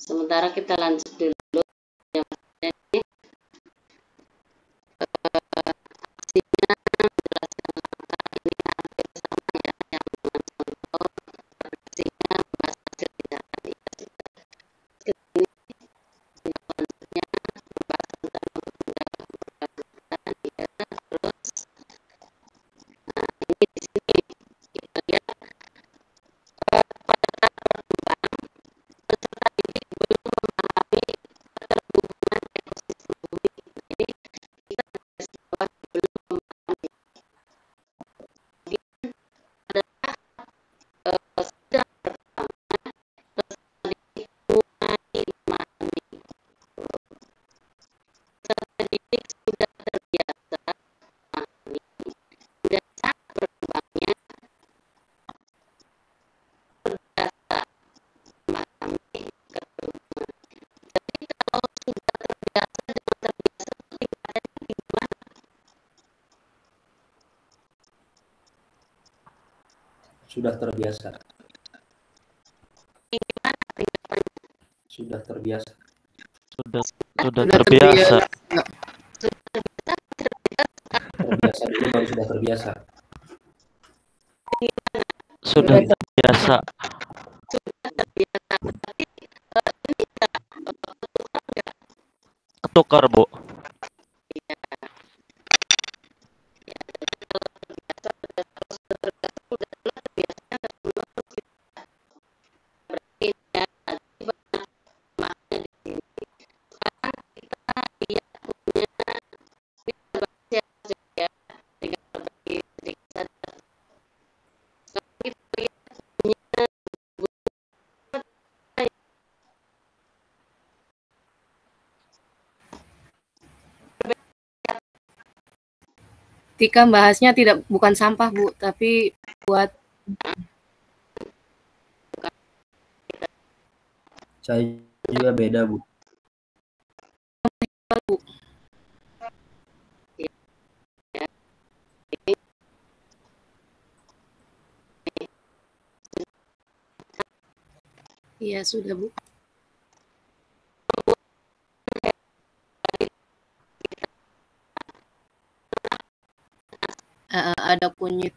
Sementara kita lanjut dulu yang ini, aksinya menjelaskan langkah ini hampir sama ya yang dengan contoh aksinya membahas hasil tindakan ini selanjutnya membahas tentang pembendakan ya. Terus ini di sini kita lihat pada tahap perkembang peserta didik belum memahami keterhubungan ekosistem bumi. Ini kita garis bawah belum memahami. Kemudian adalah sidang pertama peserta didik mulai memahami. Peserta didik sudah terbiasa memahami dan saat berkembangnya terbiasa memahami keterhubungan. Jadi kalau sudah terbiasa dengan terbiasa itu tingkatannya gimana? Sudah terbiasa. Gimana tingkatannya? Sudah terbiasa. Sudah terbiasa. Terbiasa dulu baru sudah terbiasa. Sudah terbiasa. Sudah terbiasa. Tapi ini enggak ketukar enggak? Ketukar, Bu. Iya. Ya, jadi kalau terbiasa udah terus terbiasa udah terbiasanya enggak menurut kita. Berarti ya tadi banyak makna di sini. Sekarang kita lihat punya ini ya, tinggal berbagi sedikit saja. Sekarang kita lihat punya Tika bahasnya bukan sampah, Bu, tapi buat Saya juga beda, Bu. Bu. Iya, sudah, Bu. Ada kunyit.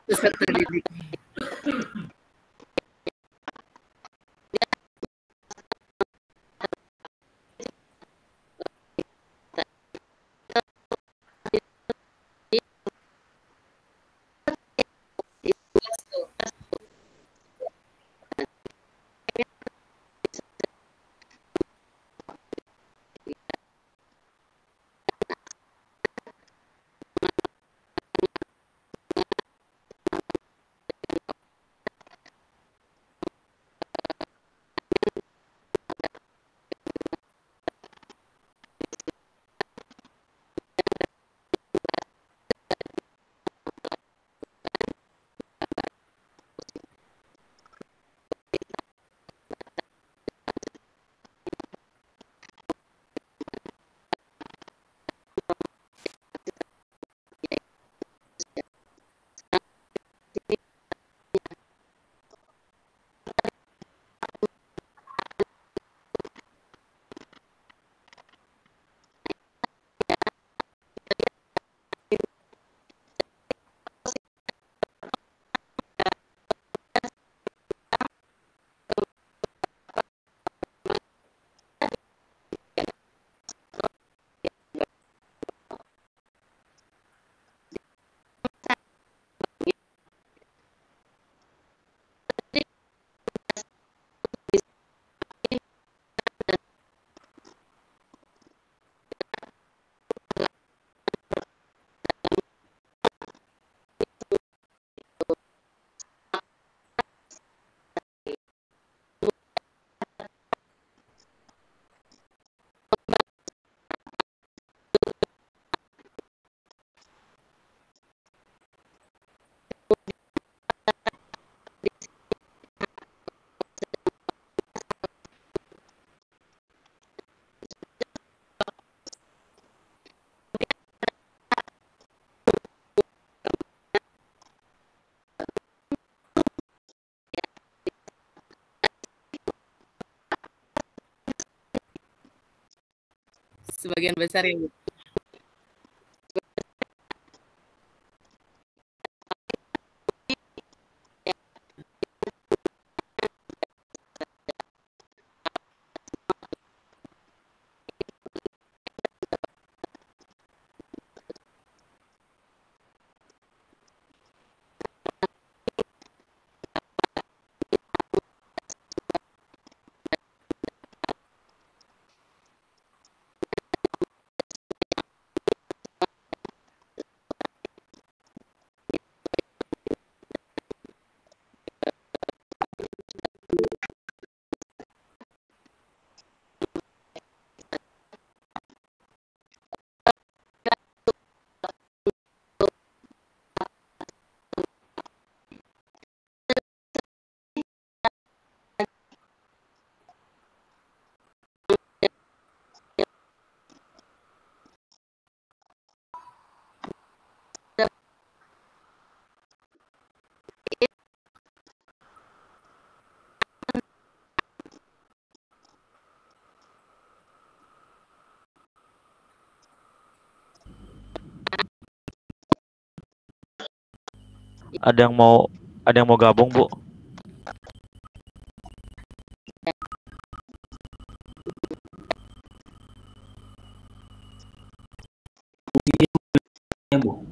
Peserta didik. sebagian besar ya Bu. Ada yang mau gabung, Bu? Ya, Bu.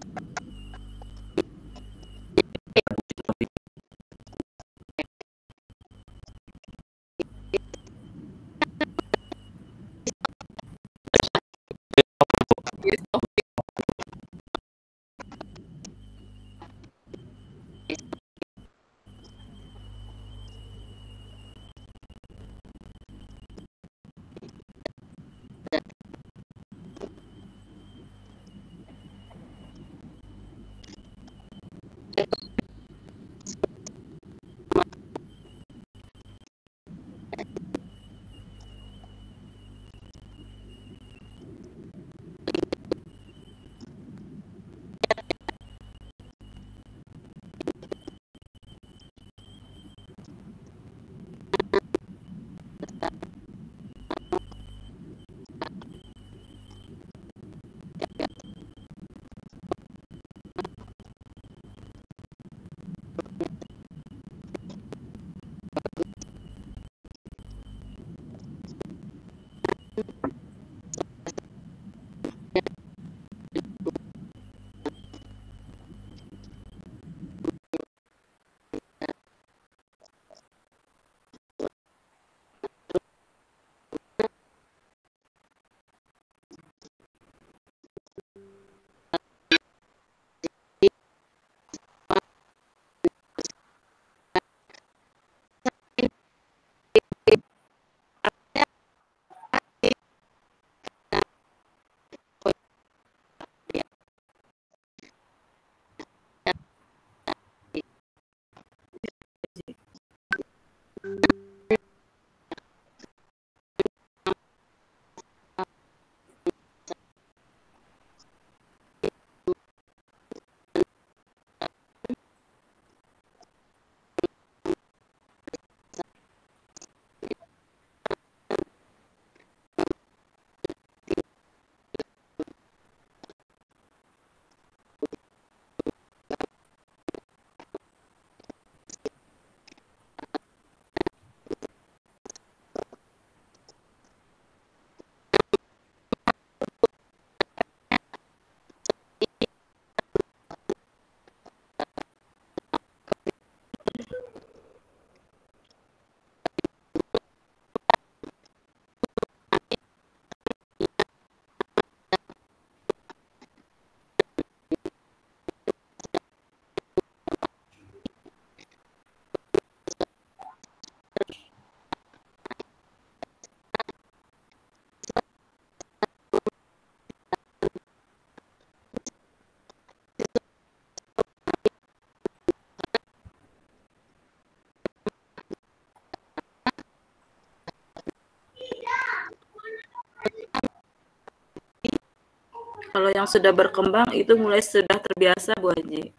Kalau yang sudah berkembang itu mulai sudah terbiasa Bu Haji.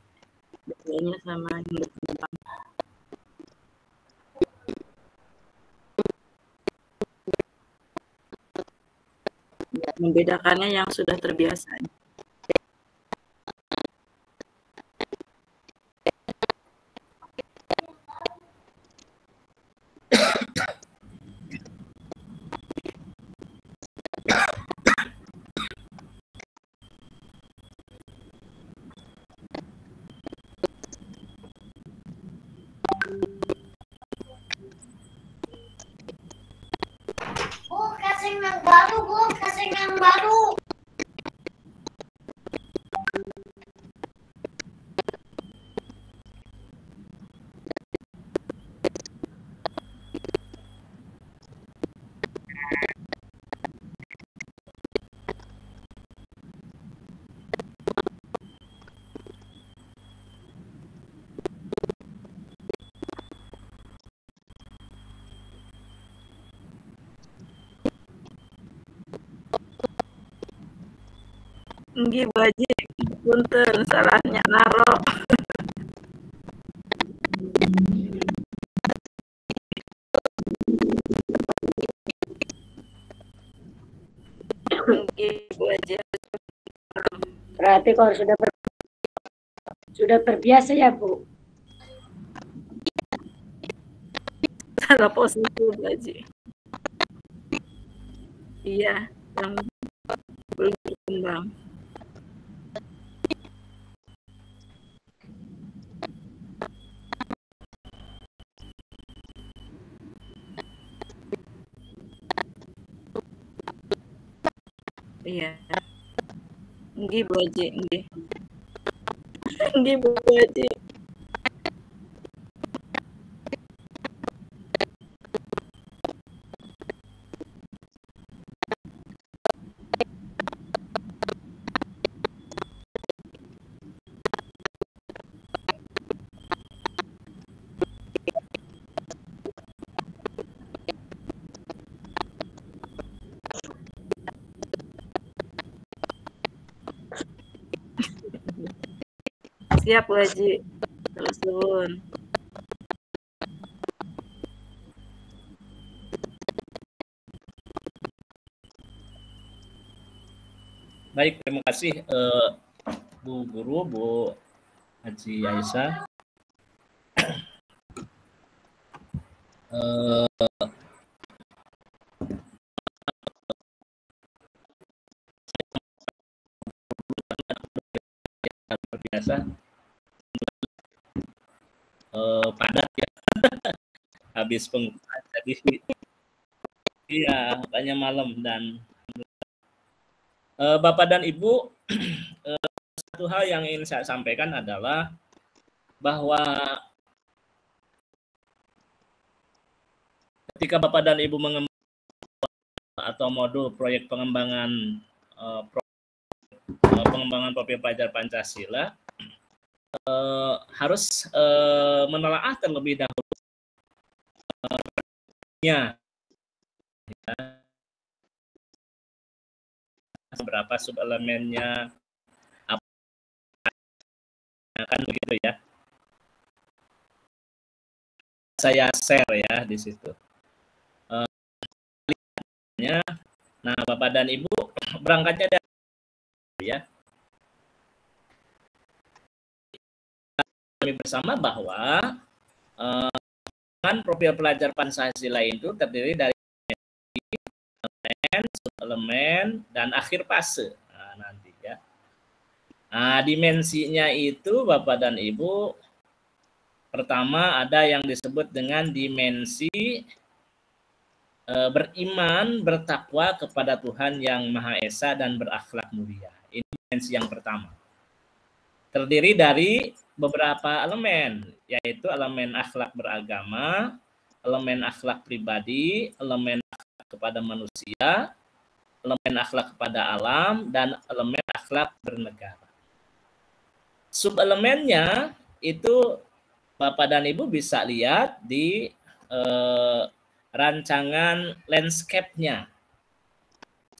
Bedanya sama yang berkembang. Membedakannya yang sudah terbiasa. Bu, casing yang baru, Bu, casing yang baru. Nggih, Bu Haji, punten salahnya naro. Nggih, Bu Haji. Berarti kalau sudah terbiasa ya, Bu. Salah posisi, Bu Haji. Iya, yang belum berkembang. Iya. Nggih, Bu Haji, nggih. Nggih, Bu Haji. Siap, Bu Haji. Terus suwun. Baik, terima kasih Bu Guru, Bu Haji Aisyah. Biasa padat ya habis pengumuman jadi iya makanya malam dan Bapak dan Ibu satu hal yang ingin saya sampaikan adalah bahwa ketika Bapak dan Ibu mengembangkan atau modul proyek pengembangan pengembangan profil pelajar Pancasila harus menelaah terlebih dahulu ya, berapa subelemennya apa kan begitu ya. Saya share ya di situ. Nah, Bapak dan Ibu berangkatnya dari ya. Kami bersama bahwa profil pelajar Pancasila itu terdiri dari elemen, subelemen, dan akhir fase. Nah, nanti ya. Nah, dimensinya itu Bapak dan Ibu pertama ada yang disebut dengan dimensi beriman, bertakwa kepada Tuhan yang Maha Esa dan berakhlak mulia. Ini dimensi yang pertama. Terdiri dari beberapa elemen, yaitu elemen akhlak beragama, elemen akhlak pribadi, elemen akhlak kepada manusia, elemen akhlak kepada alam, dan elemen akhlak bernegara. Subelemennya itu Bapak dan Ibu bisa lihat di rancangan landscape-nya.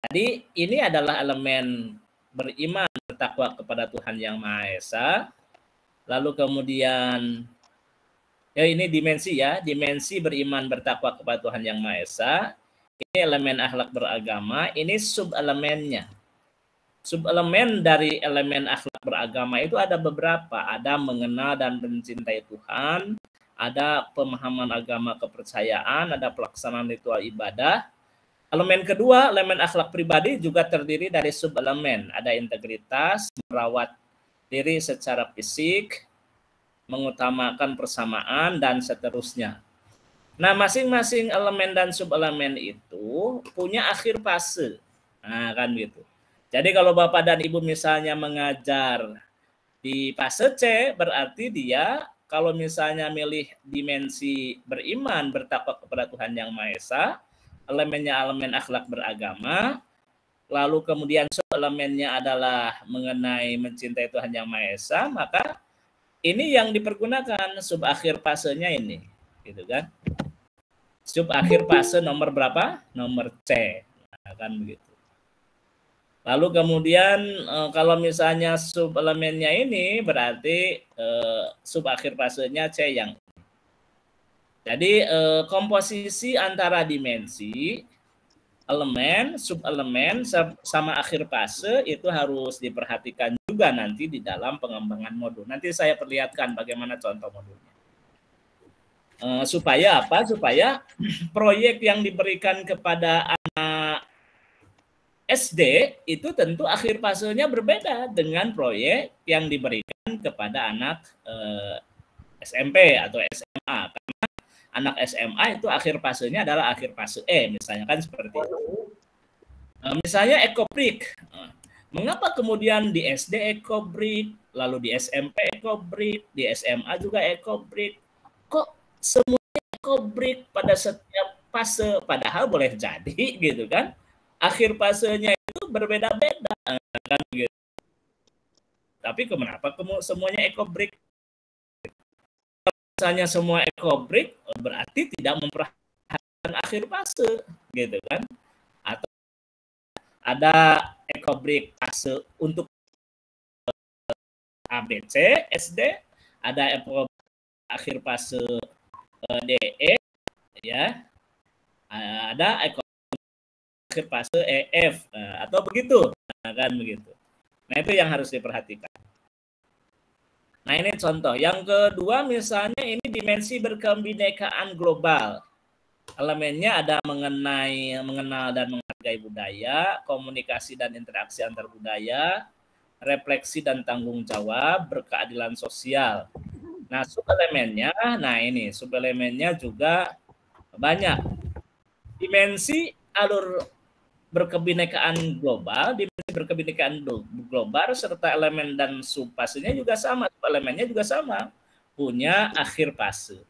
Jadi ini adalah elemen beriman, bertakwa kepada Tuhan yang Maha Esa. Lalu kemudian ya ini dimensi ya, dimensi beriman bertakwa kepada Tuhan yang Maha Esa. Ini elemen akhlak beragama, ini sub-elemennya. Sub-elemen dari elemen akhlak beragama itu ada beberapa. Ada mengenal dan mencintai Tuhan, ada pemahaman agama kepercayaan, ada pelaksanaan ritual ibadah. Elemen kedua, elemen akhlak pribadi juga terdiri dari sub-elemen. Ada integritas, merawat diri secara fisik, mengutamakan persamaan, dan seterusnya. Nah, masing-masing elemen dan sub-elemen itu punya akhir fase. Nah, kan gitu. Jadi kalau Bapak dan Ibu misalnya mengajar di fase C, berarti dia kalau misalnya milih dimensi beriman, bertakwa kepada Tuhan Yang Maha Esa, elemennya elemen akhlak beragama, lalu kemudian sub-elemennya adalah mengenai mencintai Tuhan Yang Maha Esa, maka ini yang dipergunakan sub akhir fasenya ini, gitu kan? Sub akhir fase nomor berapa? Nomor C, nah, kan begitu. Lalu kemudian kalau misalnya sub elemennya ini berarti sub akhir fasenya C yang ini. Jadi komposisi antara dimensi, elemen, sub-elemen sama akhir fase itu harus diperhatikan juga nanti di dalam pengembangan modul. Nanti saya perlihatkan bagaimana contoh modulnya. Supaya apa? Supaya proyek yang diberikan kepada anak SD itu tentu akhir fasenya berbeda dengan proyek yang diberikan kepada anak SMP atau SMA. Karena anak SMA itu akhir fasenya adalah akhir fase E, misalnya kan seperti itu. Misalnya ekobrik. Mengapa kemudian di SD ekobrik, lalu di SMP ekobrik, di SMA juga ekobrik? Kok semuanya ekobrik pada setiap fase? Padahal boleh jadi gitu kan. Akhir fasenya itu berbeda-beda kan gitu. Tapi kenapa semuanya ekobrik? Misalnya semua ekobrik berarti tidak memperhatikan akhir fase gitu kan. Atau ada ekobrik fase untuk ABC SD, ada ekobrik akhir fase DE ya. Ada ekobrik akhir fase EF atau begitu, nah, kan begitu. Nah itu yang harus diperhatikan. Nah ini contoh. Yang kedua misalnya ini dimensi berkebinekaan global. Elemennya ada mengenal dan menghargai budaya, komunikasi dan interaksi antar budaya, refleksi dan tanggung jawab, berkeadilan sosial. Nah sub-elemennya, sub-elemennya juga banyak. Dimensi alur berkebinekaan global, dimensi berkebinekaan global serta elemen dan subfasenya juga sama, elemennya juga sama, punya akhir fase.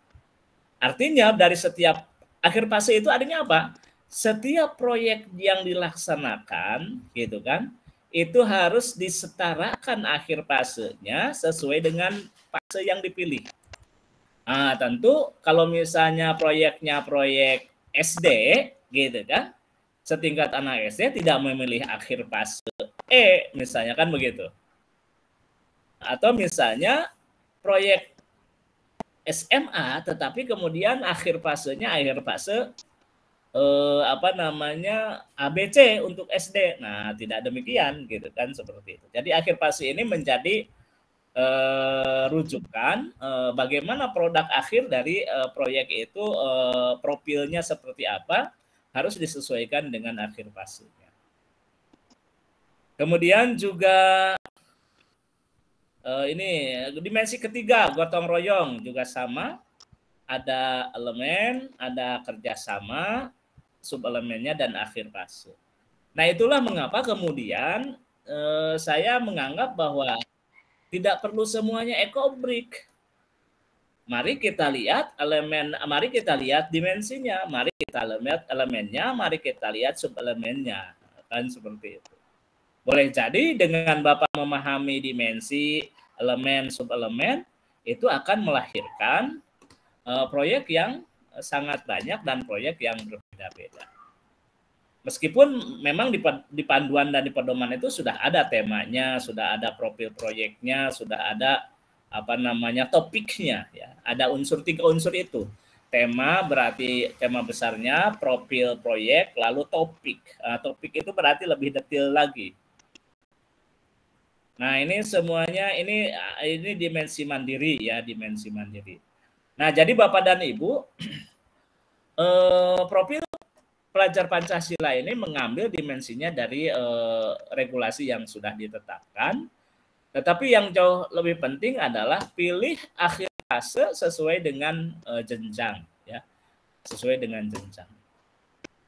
Artinya dari setiap akhir fase itu adanya apa? Setiap proyek yang dilaksanakan, gitu kan, itu harus disetarakan akhir fasenya sesuai dengan fase yang dipilih. Nah, tentu kalau misalnya proyeknya proyek SD, gitu kan, setingkat anak SD tidak memilih akhir fase E, misalnya kan begitu. Atau misalnya proyek SMA, tetapi kemudian akhir fasenya akhir fase ABC untuk SD. Nah, tidak demikian gitu kan seperti itu. Jadi akhir fase ini menjadi rujukan bagaimana produk akhir dari proyek itu profilnya seperti apa, harus disesuaikan dengan akhir fasenya. Kemudian juga ini dimensi ketiga, gotong royong juga sama. Ada elemen, ada kerjasama, sub-elemennya, dan akhir fase. Nah itulah mengapa kemudian saya menganggap bahwa tidak perlu semuanya ekobrik. Mari kita lihat elemen, mari kita lihat dimensinya, mari kita lihat elemennya, mari kita lihat sub-elemennya, kan seperti itu. Boleh jadi dengan Bapak memahami dimensi, elemen, sub-elemen, itu akan melahirkan proyek yang sangat banyak dan proyek yang berbeda-beda. Meskipun memang di panduan dan di pedoman itu sudah ada temanya, sudah ada profil proyeknya, sudah ada topiknya, ya, ada tiga unsur itu. tema berarti tema besarnya, profil proyek, lalu topik. Topik itu berarti lebih detail lagi. Nah, ini semuanya ini dimensi mandiri ya, dimensi mandiri. Nah, jadi Bapak dan Ibu, profil pelajar Pancasila ini mengambil dimensinya dari regulasi yang sudah ditetapkan. Tetapi yang jauh lebih penting adalah pilih akhir fase sesuai dengan jenjang, ya, sesuai dengan jenjang.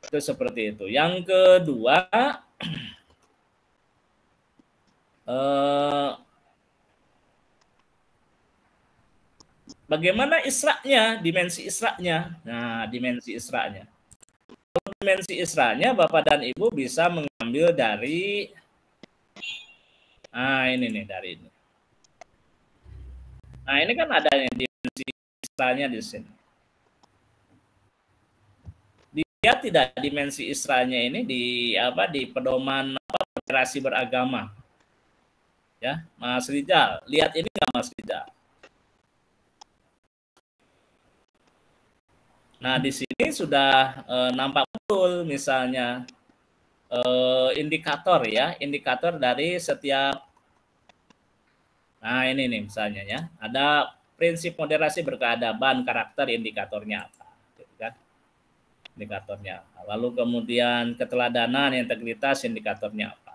Itu seperti itu. Yang kedua, bagaimana isra'nya, dimensi isra'nya. Nah, dimensi isra'nya. Dimensi isra'nya Bapak dan Ibu bisa mengambil dari ini nih, dari ini. Nah, ini kan ada dimensi isra'nya di sini. Dia tidak dimensi isra'nya ini di pedoman moderasi beragama. Ya, Mas Rizal, lihat ini nggak Mas Rizal? Nah, di sini sudah nampak betul misalnya indikator ya, indikator dari setiap. Nah, ini nih misalnya ya, ada prinsip moderasi berkeadaban, karakter indikatornya apa, gitu kan? Indikatornya. Lalu kemudian keteladanan, integritas indikatornya apa.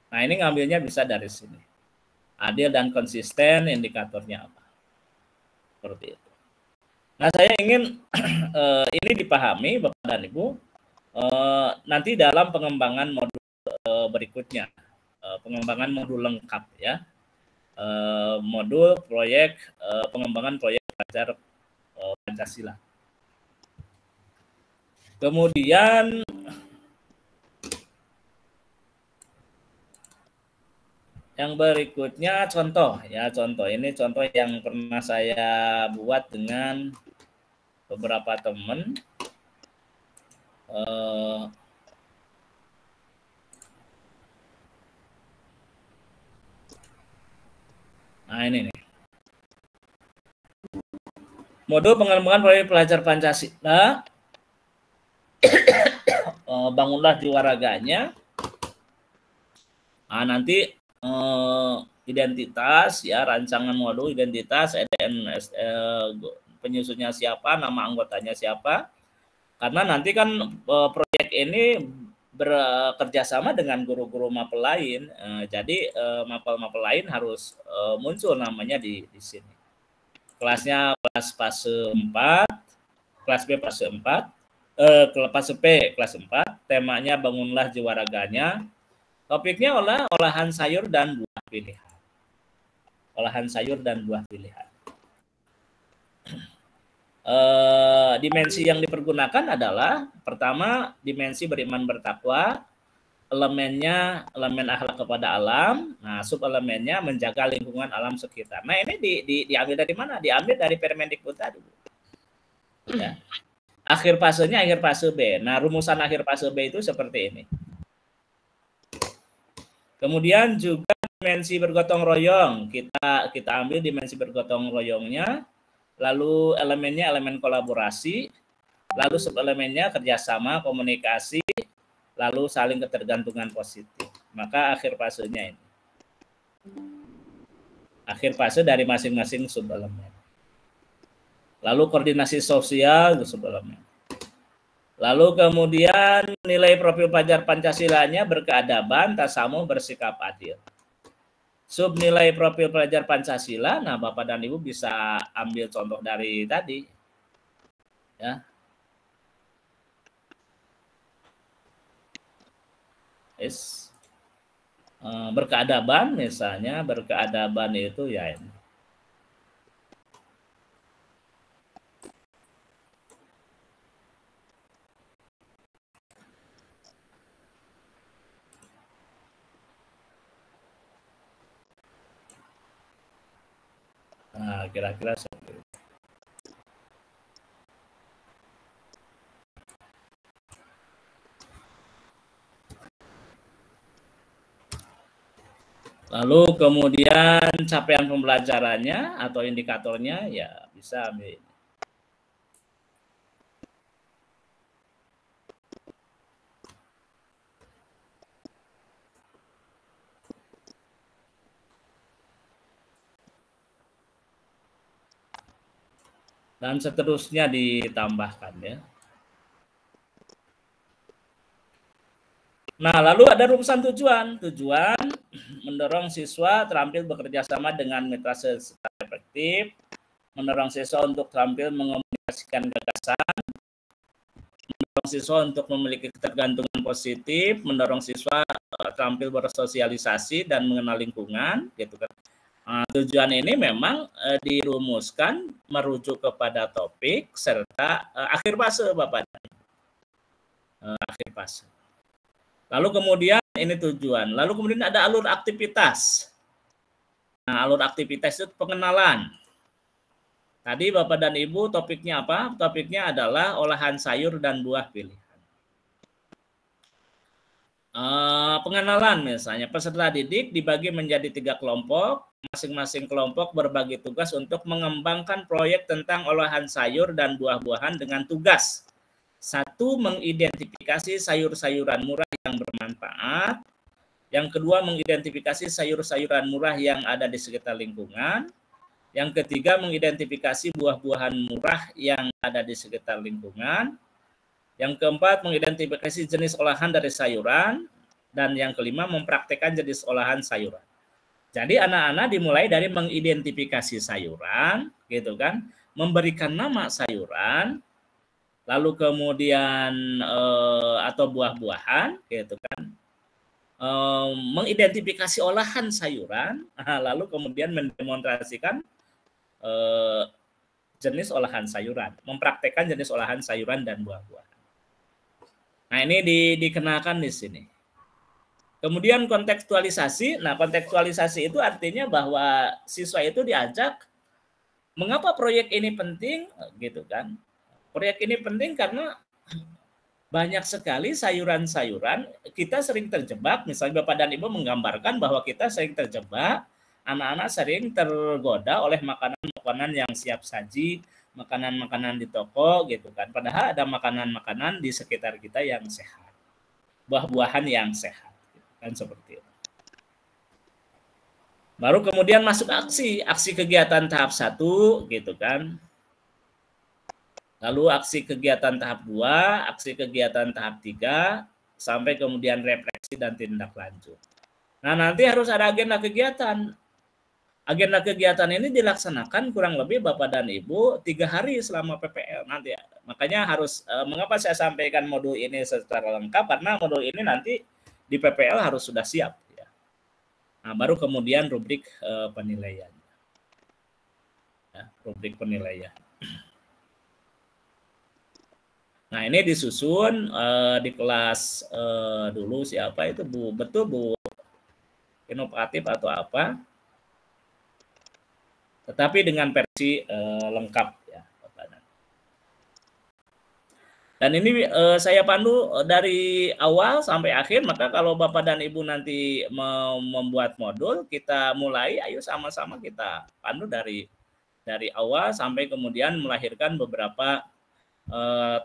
Nah, ini ngambilnya bisa dari sini. Adil dan konsisten indikatornya apa. Seperti itu. Nah, saya ingin ini dipahami Bapak dan Ibu nanti dalam pengembangan modul berikutnya, pengembangan modul lengkap ya, modul proyek pengembangan proyek pelajar Pancasila. Kemudian yang berikutnya contoh ya, contoh ini contoh yang pernah saya buat dengan beberapa teman. Nah, ini nih. Modul pengembangan proyek pelajar Pancasila. Bangunlah jiwa raganya. Nah, nanti identitas ya, rancangan modul identitas, EDN, penyusunnya siapa, nama anggotanya siapa. Karena nanti kan proyek ini bekerja sama dengan guru-guru mapel lain, jadi mapel-mapel lain harus muncul namanya di sini. Kelasnya kelas fase 4, kelas B fase 4, fase P kelas 4, temanya bangunlah jiwa raganya. Topiknya olahan sayur dan buah pilihan. Olahan sayur dan buah pilihan. Dimensi yang dipergunakan adalah pertama dimensi beriman bertakwa, elemennya elemen akhlak kepada alam, nah sub elemennya menjaga lingkungan alam sekitar. Nah, ini diambil dari mana? Diambil dari Permendikbud tadi. Ya. Akhir fasenya akhir fase B. Nah, rumusan akhir fase B itu seperti ini. Kemudian juga dimensi bergotong royong, kita ambil dimensi bergotong royongnya. Lalu elemennya elemen kolaborasi, lalu subelemennya kerjasama, komunikasi, lalu saling ketergantungan positif. Maka akhir fasenya ini. Akhir fase dari masing-masing subelemen. Lalu koordinasi sosial subelemen. Lalu kemudian nilai profil pelajar Pancasilanya berkeadaban, tasamuh, bersikap adil. Sub nilai profil pelajar Pancasila, nah Bapak dan Ibu bisa ambil contoh dari tadi. Ya. Berkeadaban misalnya, berkeadaban itu ya ini. Nah, kira-kira seperti itu. Lalu kemudian capaian pembelajarannya atau indikatornya ya bisa ambil. dan seterusnya ditambahkan ya. Nah, lalu ada rumusan tujuan. Tujuan mendorong siswa terampil bekerja sama dengan mitra secara efektif, mendorong siswa untuk terampil mengomunikasikan gagasan, mendorong siswa untuk memiliki ketergantungan positif, mendorong siswa terampil bersosialisasi dan mengenal lingkungan, gitu kan. Nah, tujuan ini memang dirumuskan merujuk kepada topik serta akhir fase, Bapak. Akhir fase. Lalu kemudian ini tujuan. Lalu kemudian ada alur aktivitas. Nah, alur aktivitas itu pengenalan. Tadi Bapak dan Ibu topiknya apa? Topiknya adalah olahan sayur dan buah pilihan. Pengenalan misalnya, peserta didik dibagi menjadi 3 kelompok. Masing-masing kelompok berbagi tugas untuk mengembangkan proyek tentang olahan sayur dan buah-buahan dengan tugas. 1, mengidentifikasi sayur-sayuran murah yang bermanfaat. Yang kedua, mengidentifikasi sayur-sayuran murah yang ada di sekitar lingkungan. Yang ketiga, mengidentifikasi buah-buahan murah yang ada di sekitar lingkungan. Yang keempat, mengidentifikasi jenis olahan dari sayuran. Dan yang kelima, mempraktekkan jenis olahan sayuran. Jadi anak-anak dimulai dari mengidentifikasi sayuran, gitu kan, memberikan nama sayuran, lalu kemudian atau buah-buahan, gitu kan, mengidentifikasi olahan sayuran, lalu kemudian mendemonstrasikan jenis olahan sayuran, mempraktekkan jenis olahan sayuran dan buah-buahan. Nah, ini dikenakan di sini. Kemudian kontekstualisasi. Nah, kontekstualisasi itu artinya bahwa siswa itu diajak mengapa proyek ini penting, gitu kan? Proyek ini penting karena banyak sekali sayuran-sayuran kita sering terjebak. Misalnya Bapak dan Ibu menggambarkan bahwa kita sering terjebak, anak-anak sering tergoda oleh makanan-makanan yang siap saji, makanan-makanan di toko, gitu kan. Padahal ada makanan-makanan di sekitar kita yang sehat, buah-buahan yang sehat, gitu kan, seperti itu. Baru kemudian masuk aksi kegiatan tahap 1, gitu kan. Lalu aksi kegiatan tahap 2, aksi kegiatan tahap 3, sampai kemudian refleksi dan tindak lanjut. Nah, nanti harus ada agenda kegiatan. Agenda kegiatan ini dilaksanakan kurang lebih Bapak dan Ibu 3 hari selama PPL nanti. Makanya harus, mengapa saya sampaikan modul ini secara lengkap, karena modul ini nanti di PPL harus sudah siap. Ya. Nah, baru kemudian rubrik penilaian. Ya, rubrik penilaian. Nah, ini disusun di kelas dulu siapa itu Bu, betul Bu, inovatif atau apa, tetapi dengan versi lengkap ya. Dan ini saya pandu dari awal sampai akhir, maka kalau Bapak dan Ibu nanti mau membuat modul, kita mulai, ayo sama-sama kita pandu dari awal sampai kemudian melahirkan beberapa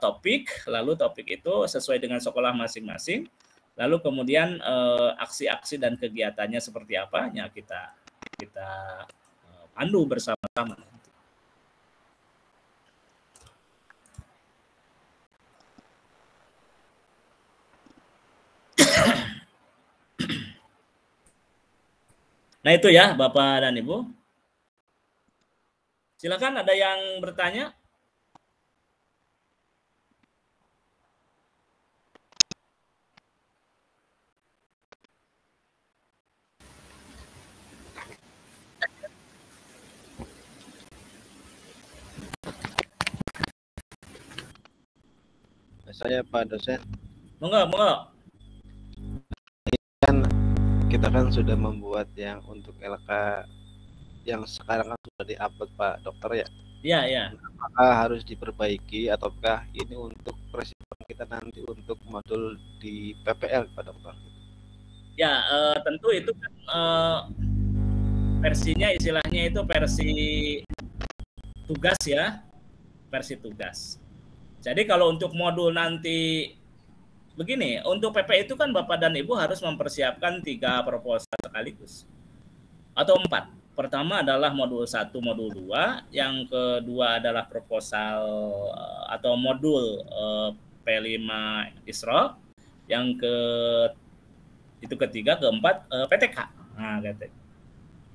topik, lalu topik itu sesuai dengan sekolah masing-masing, lalu kemudian aksi-aksi dan kegiatannya seperti apa, ya kita pandu bersama-sama. Nah, itu ya Bapak dan Ibu. Silakan, ada yang bertanya? Saya Pak dosen. Monggo. Kita kan sudah membuat yang untuk LK yang sekarang kan sudah di-upload Pak Dokter ya. Iya. Apakah harus diperbaiki ataukah ini untuk persiapan kita nanti untuk modul di PPL Pak Dokter? Ya, tentu itu kan versinya istilahnya itu versi tugas ya, versi tugas. Jadi kalau untuk modul nanti begini, untuk PP itu kan Bapak dan Ibu harus mempersiapkan 3 proposal sekaligus atau 4. pertama adalah modul 1, modul 2, yang kedua adalah proposal atau modul P5 ISRO, yang ketiga, keempat PTK. Nah, gitu.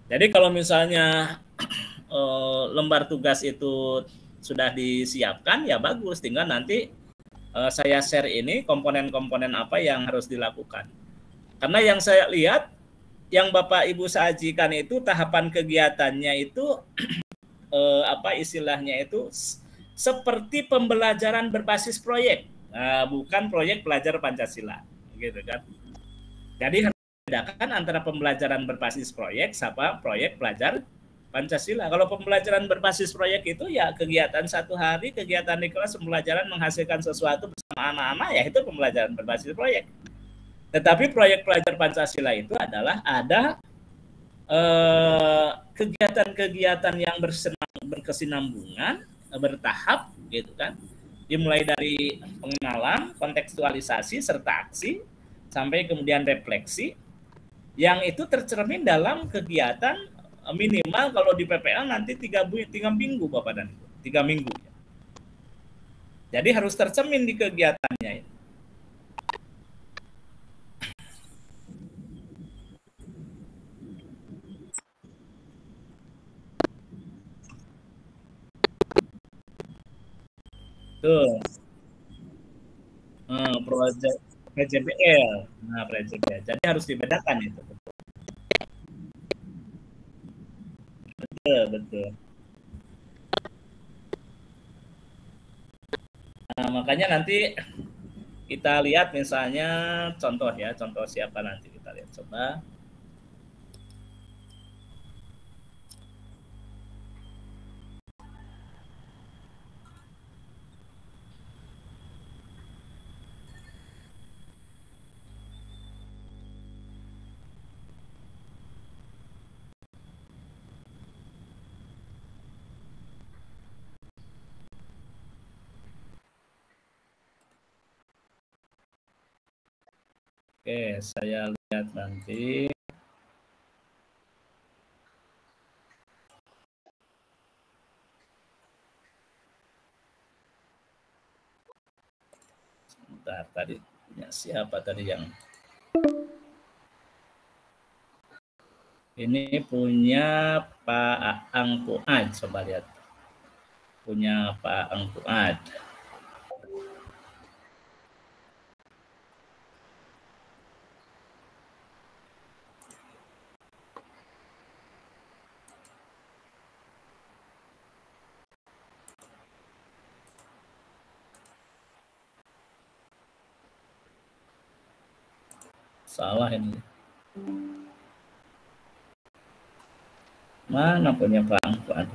Jadi kalau misalnya lembar tugas itu sudah disiapkan, ya bagus, tinggal nanti saya share ini komponen-komponen apa yang harus dilakukan. Karena yang saya lihat, yang Bapak Ibu sajikan itu tahapan kegiatannya itu apa istilahnya itu seperti pembelajaran berbasis proyek, bukan proyek belajar Pancasila, gitu kan. Jadi harus bedakan antara pembelajaran berbasis proyek sama proyek belajar Pancasila. Kalau pembelajaran berbasis proyek itu ya kegiatan 1 hari, kegiatan di kelas pembelajaran menghasilkan sesuatu bersama anak-anak, ya itu pembelajaran berbasis proyek. Tetapi proyek belajar Pancasila itu adalah ada kegiatan-kegiatan yang berkesinambungan, bertahap, gitu kan. Dimulai dari pengenalan, kontekstualisasi, serta aksi, sampai kemudian refleksi, yang itu tercermin dalam kegiatan minimal kalau di PPL nanti 3 minggu, Bapak dan Ibu, 3 minggu. Jadi harus tercermin di kegiatannya ini. Tuh. Proyek PJBL. Nah, PJBL. Jadi harus dibedakan itu. Betul. Nah, makanya nanti kita lihat misalnya contoh siapa nanti kita lihat coba. Oke, saya lihat nanti. Sebentar, tadi ya, siapa tadi yang ini punya Pak Ang Fuad, coba lihat. Punya Pak Ang Fuad. Salah ini. Mana punya Pak Ang Fuad?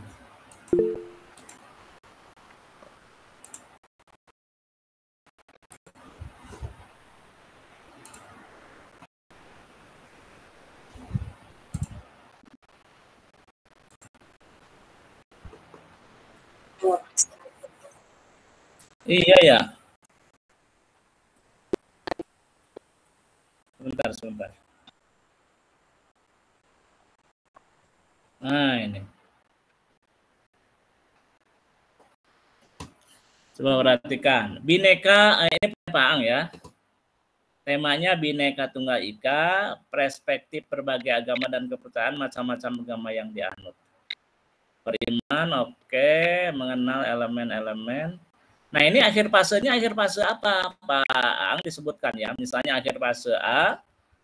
Iya ya. Sebentar. Nah, ini. Coba perhatikan. Bineka, ini Pak Ang ya. Temanya Bineka Tunggal Ika, perspektif berbagai agama dan kepercayaan, macam-macam agama yang dianut. Beriman, oke, mengenal elemen-elemen. Nah, ini akhir fase apa? Pak Ang disebutkan ya. Misalnya akhir fase A,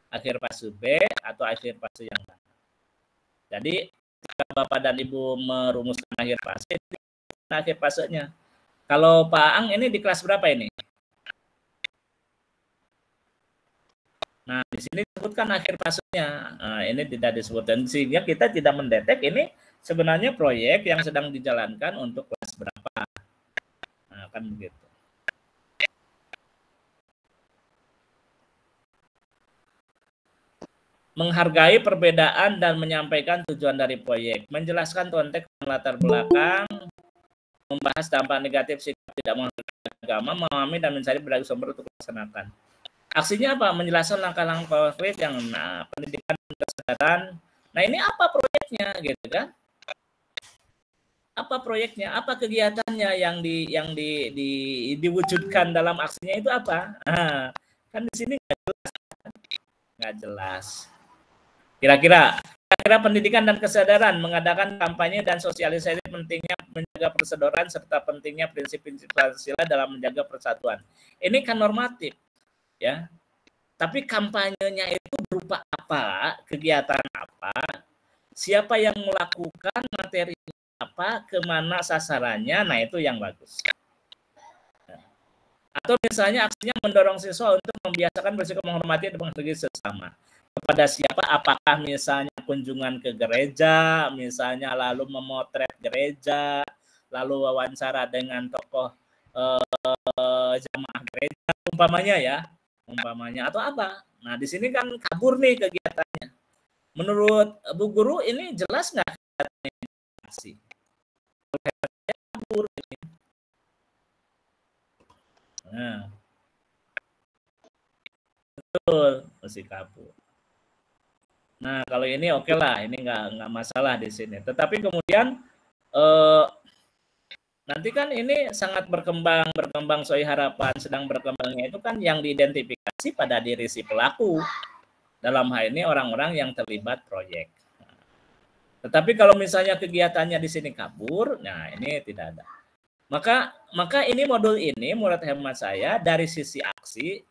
akhir fase B, atau akhir fase yang mana. Jadi, jika Bapak dan Ibu merumuskan akhir fase, akhir fasenya. Kalau Pak Ang ini di kelas berapa ini? Nah, di sini disebutkan akhir fasenya. Nah, ini tidak disebutkan, sehingga kita tidak mendetek ini sebenarnya proyek yang sedang dijalankan untuk kelas berapa. Nah, kan begitu. Menghargai perbedaan dan menyampaikan tujuan dari proyek, menjelaskan konteks dan latar belakang, membahas dampak negatif sikap tidak menghargai agama, memahami dan mencari berbagai sumber untuk melaksanakan. Aksinya apa? Menjelaskan langkah-langkah konkret yang pendidikan dan kesadaran, Nah, ini apa proyeknya gitu kan? Apa proyeknya? Apa kegiatannya yang diwujudkan dalam aksinya itu apa? Nah, kan di sini nggak jelas. Kira-kira pendidikan dan kesadaran mengadakan kampanye dan sosialisasi pentingnya menjaga persaudaraan serta pentingnya prinsip-prinsip Pancasila dalam menjaga persatuan. Ini kan normatif, ya. Tapi kampanyenya itu berupa apa? Kegiatan apa? Siapa yang melakukan, materinya apa, kemana sasarannya? Nah, itu yang bagus. Atau misalnya aksinya mendorong siswa untuk membiasakan bersikap menghormati dan menghargai sesama. Kepada siapa? Apakah misalnya kunjungan ke gereja, misalnya lalu memotret gereja, lalu wawancara dengan tokoh jamaah gereja, umpamanya atau apa? Nah, di sini kan kabur nih kegiatannya. Menurut Bu Guru ini jelas nggak kegiatannya aksi? Kabur ini. Nah, betul, masih kabur. Nah, kalau ini oke lah, ini nggak masalah di sini. Tetapi kemudian nanti kan ini sangat berkembang sesuai harapan, sedang berkembangnya itu kan yang diidentifikasi pada diri si pelaku. Dalam hal ini orang-orang yang terlibat proyek. Tetapi kalau misalnya kegiatannya di sini kabur, nah ini tidak ada. Maka ini modul ini menurut hemat saya dari sisi aksi,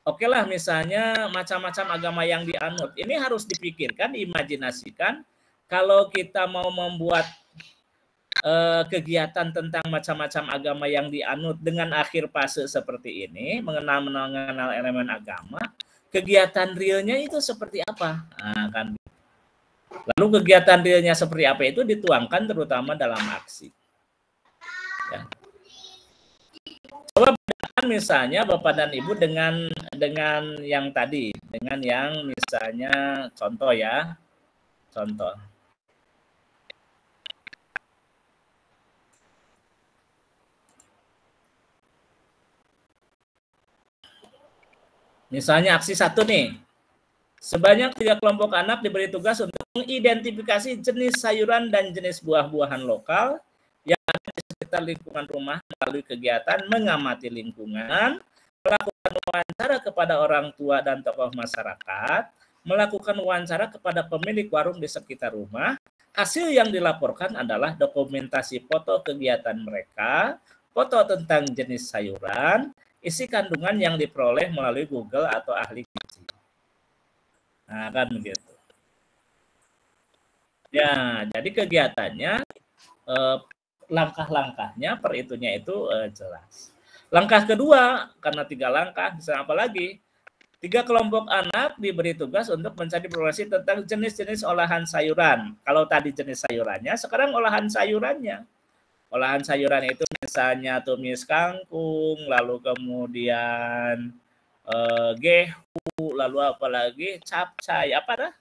oke lah misalnya macam-macam agama yang dianut. Ini harus dipikirkan, diimajinasikan. Kalau kita mau membuat kegiatan tentang macam-macam agama yang dianut dengan akhir fase seperti ini, mengenal elemen agama, kegiatan realnya itu seperti apa? Nah, kan. Lalu kegiatan realnya seperti apa itu dituangkan terutama dalam aksi. Ya. Coba bedakan misalnya Bapak dan Ibu dengan yang tadi, dengan yang misalnya contoh. Misalnya aksi 1 nih. Sebanyak 3 kelompok anak diberi tugas untuk mengidentifikasi jenis sayuran dan jenis buah-buahan lokal yang ada di sekitar lingkungan rumah melalui kegiatan mengamati lingkungan, melakukan wawancara kepada orang tua dan tokoh masyarakat, melakukan wawancara kepada pemilik warung di sekitar rumah. Hasil yang dilaporkan adalah dokumentasi foto kegiatan mereka, foto tentang jenis sayuran, isi kandungan yang diperoleh melalui Google atau ahli gizi. Nah, kan begitu. Ya, jadi kegiatannya, langkah-langkahnya, peritunya itu jelas. Langkah kedua, karena 3 langkah, bisa apa lagi? 3 kelompok anak diberi tugas untuk mencari informasi tentang jenis-jenis olahan sayuran. Kalau tadi jenis sayurannya, sekarang olahan sayurannya. Olahan sayuran itu misalnya tumis kangkung, lalu kemudian gehu, lalu apa lagi, capcay, apa dah?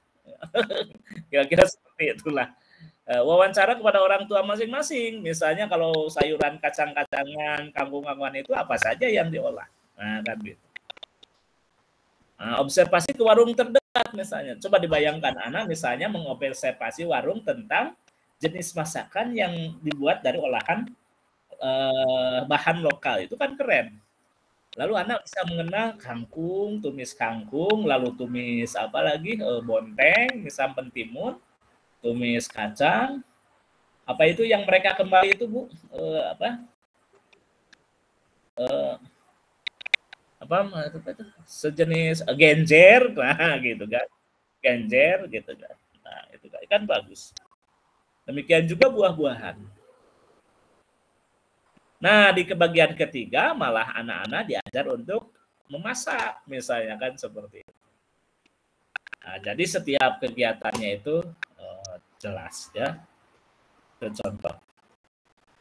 Kira-kira seperti itulah. Wawancara kepada orang tua masing-masing. Misalnya kalau sayuran kacang-kacangan, kangkung-kangkungan itu apa saja yang diolah. Nah, kan gitu. Nah, observasi ke warung terdekat misalnya. Coba dibayangkan anak misalnya mengobservasi warung tentang jenis masakan yang dibuat dari olahan bahan lokal. Itu kan keren. Lalu anak bisa mengenal kangkung, tumis kangkung, lalu tumis apa lagi, bonteng, misam pentimun, tumis kacang. Apa itu yang mereka kembali itu, Bu? Itu sejenis genjer, nah gitu kan. Genjer gitu kan. Nah, itu kan bagus. Demikian juga buah-buahan. Nah, di kebagian ketiga malah anak-anak diajar untuk memasak, misalnya kan seperti itu. Nah, jadi setiap kegiatannya itu jelas ya. Itu contoh.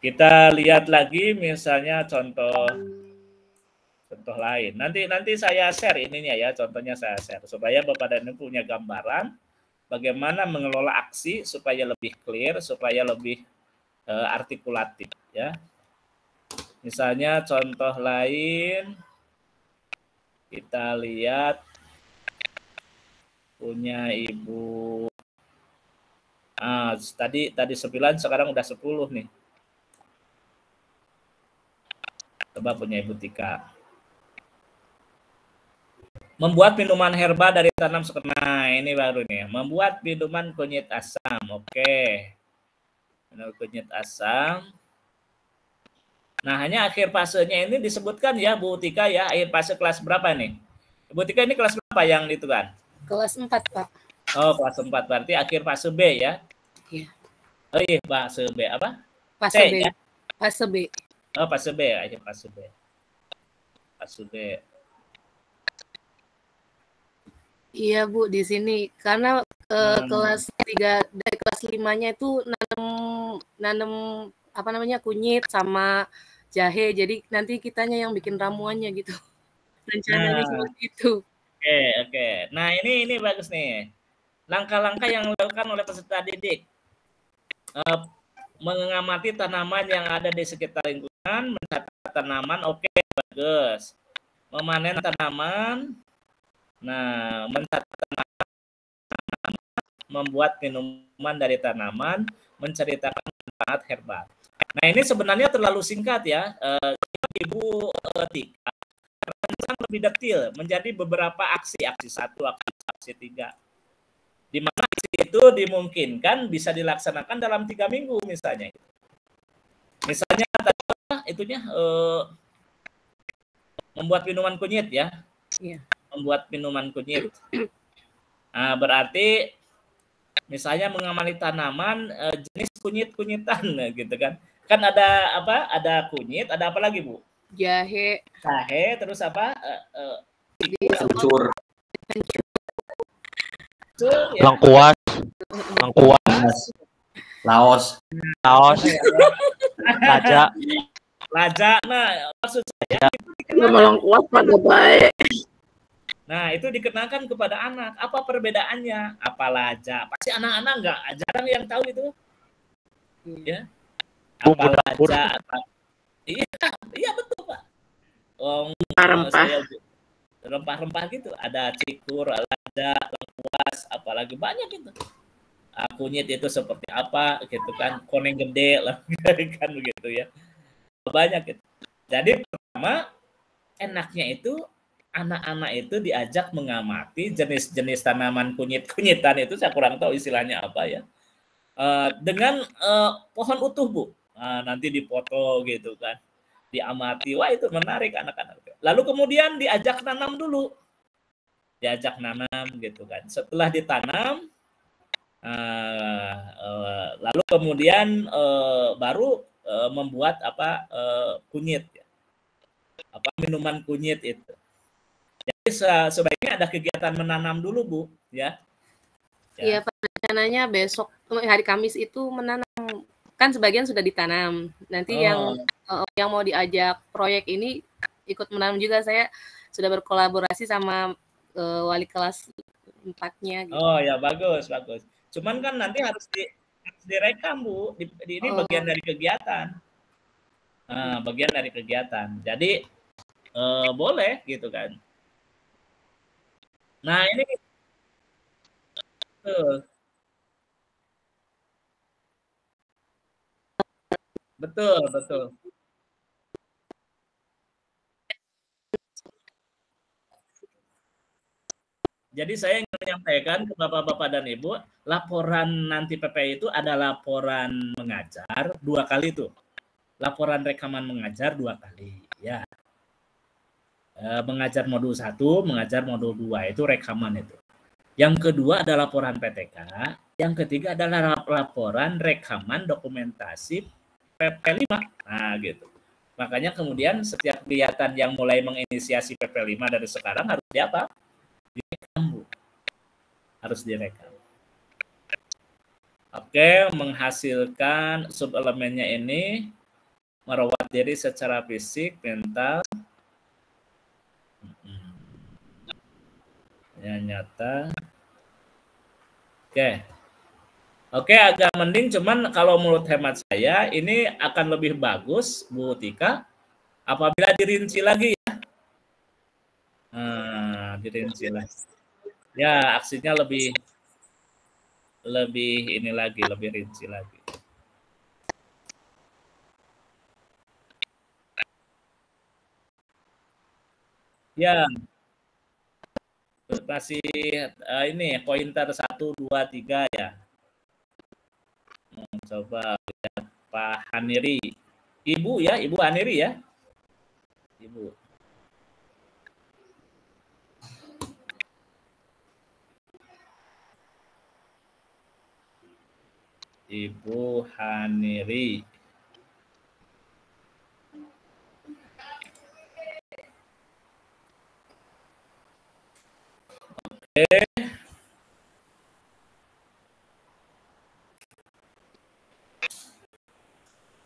Kita lihat lagi misalnya contoh lain. Nanti saya share ininya ya, contohnya saya share supaya Bapak dan Ibu punya gambaran bagaimana mengelola aksi supaya lebih clear, supaya lebih artikulatif ya. Misalnya contoh lain, kita lihat punya Ibu Tadi 9, sekarang udah 10 nih. Coba punya Ibu Tika. Membuat minuman herba dari tanam nah, ini baru nih. Membuat minuman kunyit asam. Oke. Minuman kunyit asam. Nah, hanya akhir fasenya ini disebutkan ya, Bu Tika ya. Akhir fase kelas berapa nih? Bu Tika ini kelas berapa yang itu kan? Kelas 4, Pak. Oh, kelas 4. Berarti akhir fase B ya? Iya. Oh iya, fase B apa? Fase B. Ya? Fase B. Oh, fase B. Akhir fase B. Fase B. Iya, Bu, di sini karena kelas 3 dari kelas 5-nya itu nanam apa namanya kunyit sama jahe. Jadi nanti kitanya yang bikin ramuannya gitu. Rencananya seperti itu. Oke. Nah, ini bagus nih. Langkah-langkah yang dilakukan oleh peserta didik. Mengamati tanaman yang ada di sekitar lingkungan, mencatat tanaman, oke, bagus. Memanen tanaman, nah, mencatat tanaman, membuat minuman dari tanaman, menceritakan manfaat herba. Nah, ini sebenarnya terlalu singkat ya, Ibu Tika. Karena lebih detail menjadi beberapa aksi 1, aksi 3. Di mana aksi itu dimungkinkan bisa dilaksanakan dalam 3 minggu misalnya. Misalnya itunya membuat minuman kunyit ya. Iya. Membuat minuman kunyit. Nah, berarti misalnya mengamati tanaman jenis kunyit-kunyitan gitu kan. Kan ada apa? Ada kunyit, ada apa lagi, Bu? Jahe, terus apa? Kencur. Ya. Lengkuas, Laos. Laja. Nah, maksud saya Malang kuat pada baik. Nah, itu dikenakan kepada anak. Apa perbedaannya? Apa laja? Pasti anak-anak nggak jarang yang tahu itu. Ya. Apa laja? Iya betul, Pak. Rempah-rempah gitu. Ada cikur, laja, lengkuas, apalagi banyak itu. Kunyit itu seperti apa gitu kan, koneng gede lah kan begitu ya. Banyak itu. Jadi pertama enaknya itu anak-anak itu diajak mengamati jenis-jenis tanaman kunyit-kunyitan itu, saya kurang tahu istilahnya apa ya. Dengan pohon utuh, Bu. Nanti dipoto gitu kan. Diamati, wah itu menarik anak-anak. Lalu kemudian diajak nanam dulu. Diajak nanam gitu kan. Setelah ditanam, lalu kemudian baru membuat kunyit. Apa minuman kunyit itu. Jadi sebaiknya ada kegiatan menanam dulu, Bu, ya. Iya, Pak, rencananya besok hari Kamis itu menanam. Kan sebagian sudah ditanam. Nanti yang mau diajak proyek ini ikut menanam juga. Saya sudah berkolaborasi sama wali kelas 4-nya gitu. Oh ya, bagus. Cuman kan nanti harus direkam, Bu. Ini bagian dari kegiatan. Bagian dari kegiatan. Jadi boleh gitu kan. Nah, ini betul. Jadi saya ingin menyampaikan ke Bapak-Bapak dan Ibu, laporan nanti PPI itu ada laporan mengajar 2 kali tuh. Laporan rekaman mengajar 2 kali, ya. Mengajar modul 1, mengajar modul 2, itu rekaman itu. Yang kedua ada laporan PTK, yang ketiga adalah laporan rekaman dokumentasi PP5. Nah, gitu. Makanya kemudian setiap kegiatan yang mulai menginisiasi PP5 dari sekarang harus diapa? Direkam, Bu. Harus direkam. Oke, menghasilkan subelemennya ini merawat diri secara fisik, mental, yang nyata. Oke, agak mending, cuman kalau menurut hemat saya ini akan lebih bagus, Bu Tika, apabila dirinci lagi ya. Dirinci lagi. Ya, aksinya lebih lebih ini lagi, lebih rinci lagi. Ya, masih ini pointer 1, 2, 3 ya. Coba lihat Pak Haniri. Ibu ya, Ibu Haniri ya. Ibu. Ibu Haniri. Oke.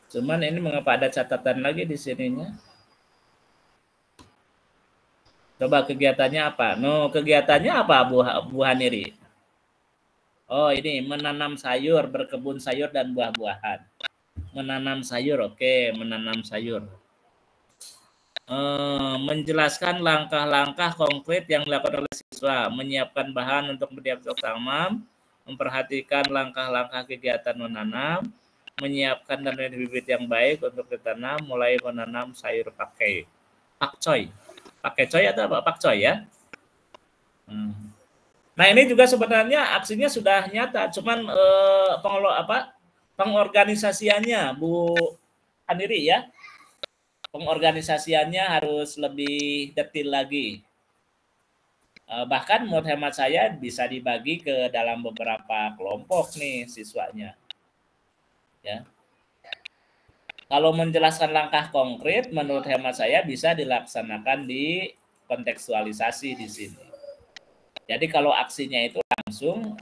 Cuman ini mengapa ada catatan lagi di sininya? Coba kegiatannya apa? No, kegiatannya apa Bu Haniri? Oh, ini menanam sayur, berkebun sayur dan buah-buahan. Menanam sayur, oke, menanam sayur. Menjelaskan langkah-langkah konkret yang dilakukan oleh siswa, menyiapkan bahan untuk bercocok tanam, memperhatikan langkah-langkah kegiatan menanam, menyiapkan dan bibit yang baik untuk ditanam, mulai menanam sayur pakcoy. Pakcoy atau apa? Pakcoy ya. Nah ini juga sebenarnya aksinya sudah nyata, cuman pengorganisasiannya Bu Andiri ya, pengorganisasiannya harus lebih detail lagi. Bahkan menurut hemat saya bisa dibagi ke dalam beberapa kelompok nih siswanya. Ya. Kalau menjelaskan langkah konkret, menurut hemat saya bisa dilaksanakan di kontekstualisasi di sini. Jadi kalau aksinya itu langsung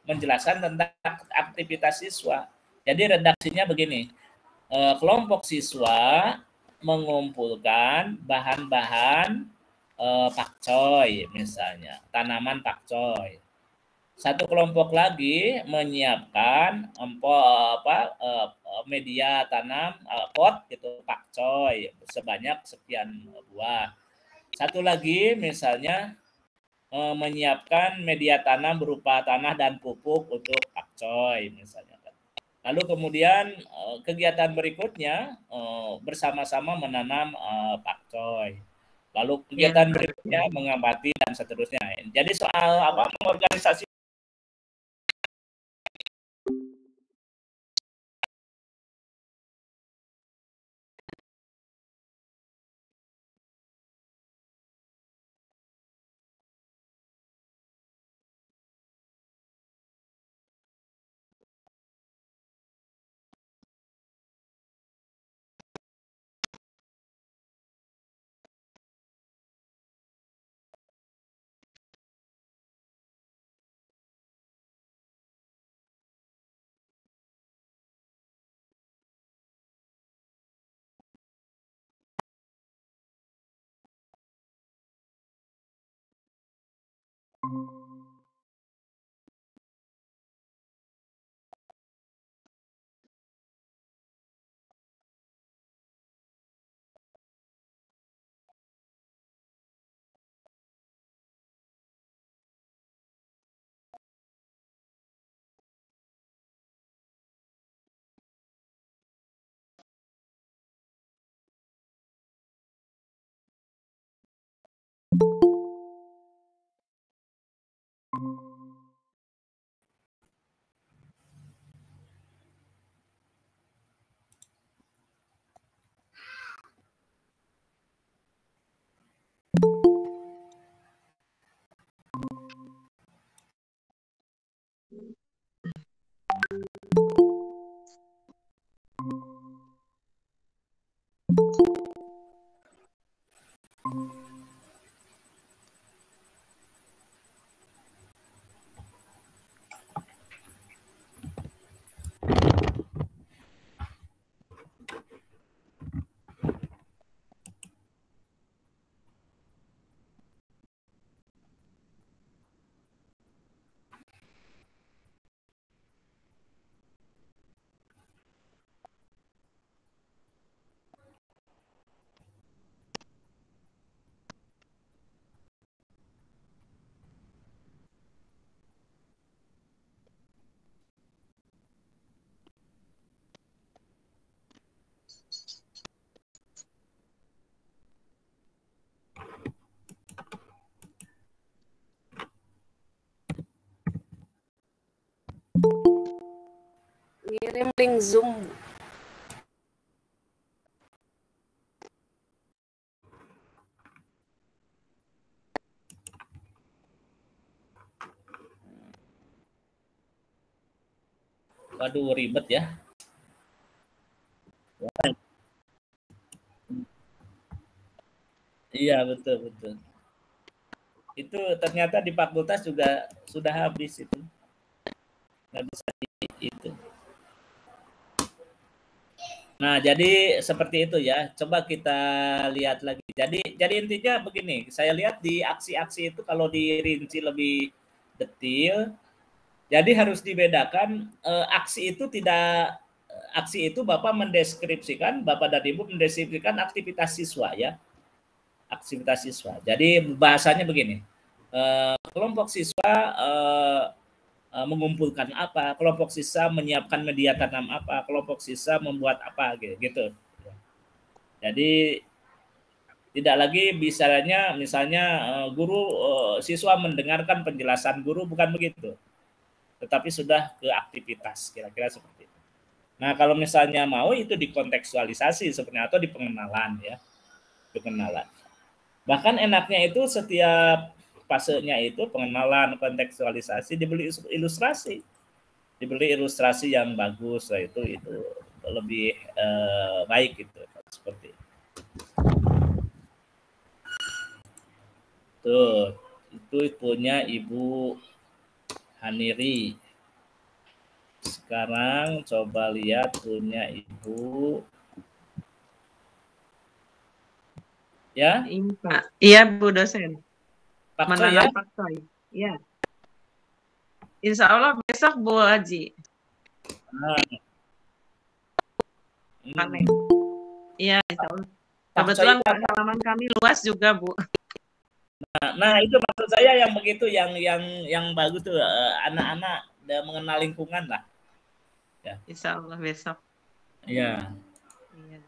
menjelaskan tentang aktivitas siswa. Jadi redaksinya begini, kelompok siswa mengumpulkan bahan-bahan pakcoy misalnya, tanaman pakcoy. Satu kelompok lagi menyiapkan media tanam pot gitu pakcoy sebanyak sekian buah. Satu lagi misalnya menyiapkan media tanam berupa tanah dan pupuk untuk pakcoy misalnya. Lalu kemudian kegiatan berikutnya bersama-sama menanam pakcoy. Lalu kegiatan berikutnya mengamati dan seterusnya. Jadi soal organisasi Kirim link Zoom. Waduh, ribet ya. Iya, betul. Itu ternyata di fakultas juga sudah habis itu. Nggak bisa itu. Nah, jadi seperti itu ya. Coba kita lihat lagi. Jadi intinya begini, saya lihat di aksi-aksi itu kalau dirinci lebih detail, jadi harus dibedakan aksi itu Bapak mendeskripsikan, Bapak dan Ibu mendeskripsikan aktivitas siswa ya. Aktivitas siswa. Jadi bahasanya begini. Kelompok siswa mengumpulkan apa, kelompok siswa menyiapkan media tanam apa, kelompok siswa membuat apa gitu. Jadi tidak lagi misalnya guru siswa mendengarkan penjelasan guru, bukan begitu. Tetapi sudah ke aktivitas, kira-kira seperti itu. Nah, kalau misalnya mau itu dikontekstualisasi sebenarnya atau di pengenalan ya. Pengenalan. Bahkan enaknya itu setiap fasenya itu pengenalan, kontekstualisasi, dibeli ilustrasi. Dibeli ilustrasi yang bagus, lah itu lebih baik gitu, seperti itu. Tuh, itu punya Ibu Haniri. Sekarang coba lihat punya Ibu. Ya? Iya, Bu dosen. Pak Coy Menanam ya? Pak Coy. Iya. Insya Allah besok Bu Haji. Panen. Iya, insya Allah. Kebetulan halaman kami luas juga, Bu. Nah, itu maksud saya yang begitu, yang bagus tuh anak-anak mengenal lingkungan lah. Ya. Insya Allah besok. Iya. Iya.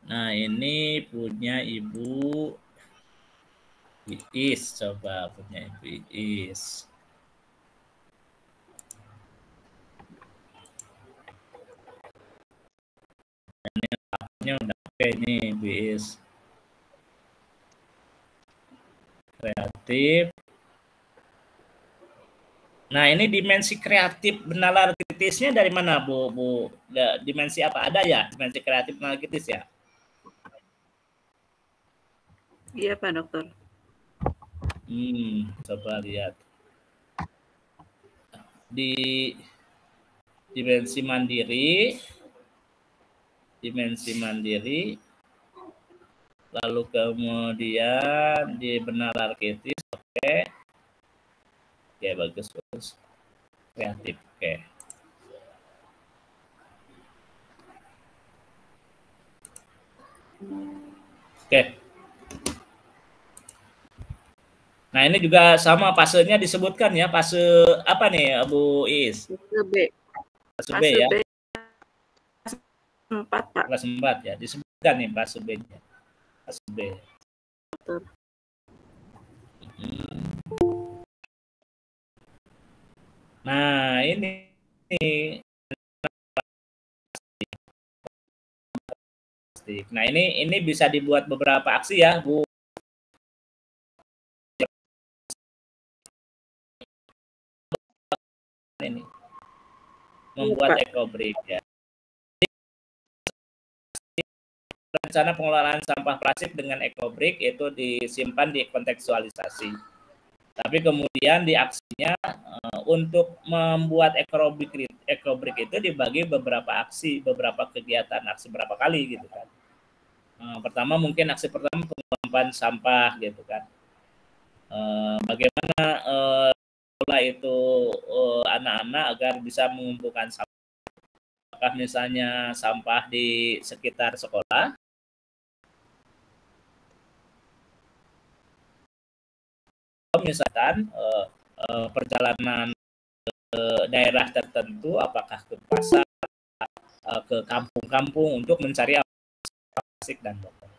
Nah, ini punya Ibu Iis, coba punya Ibu Iis. Ini udah oke nih Ibu Iis. Kreatif. Nah, ini dimensi kreatif benalar kritisnya dari mana, Bu? Dimensi apa? Ada ya dimensi kreatif benalar kritis ya? Iya, Pak Dokter. Coba lihat. Di dimensi mandiri, lalu kemudian di benalar kritis, oke, bagus, kreatif, oke. Nah, ini juga sama fasenya disebutkan ya, fase apa nih Bu Is? Fase B. Fase B ya. Kelas 4, Pak. Kelas 4 ya, disebutkan nih fase B-nya. Fase B. Betul. Nah, ini nah ini bisa dibuat beberapa aksi ya, Bu. Ini membuat ekobrik ya. Rencana pengelolaan sampah plastik dengan ekobrik itu disimpan di kontekstualisasi. Tapi kemudian di aksinya untuk membuat ekobrik itu dibagi beberapa aksi, beberapa kegiatan, aksi berapa kali gitu kan. Pertama mungkin aksi pertama pengelolaan sampah gitu kan. Bagaimana itu anak-anak agar bisa mengumpulkan sampah. Apakah misalnya sampah di sekitar sekolah, misalkan perjalanan ke daerah tertentu, apakah ke pasar, ke kampung-kampung untuk mencari plastik dan botol.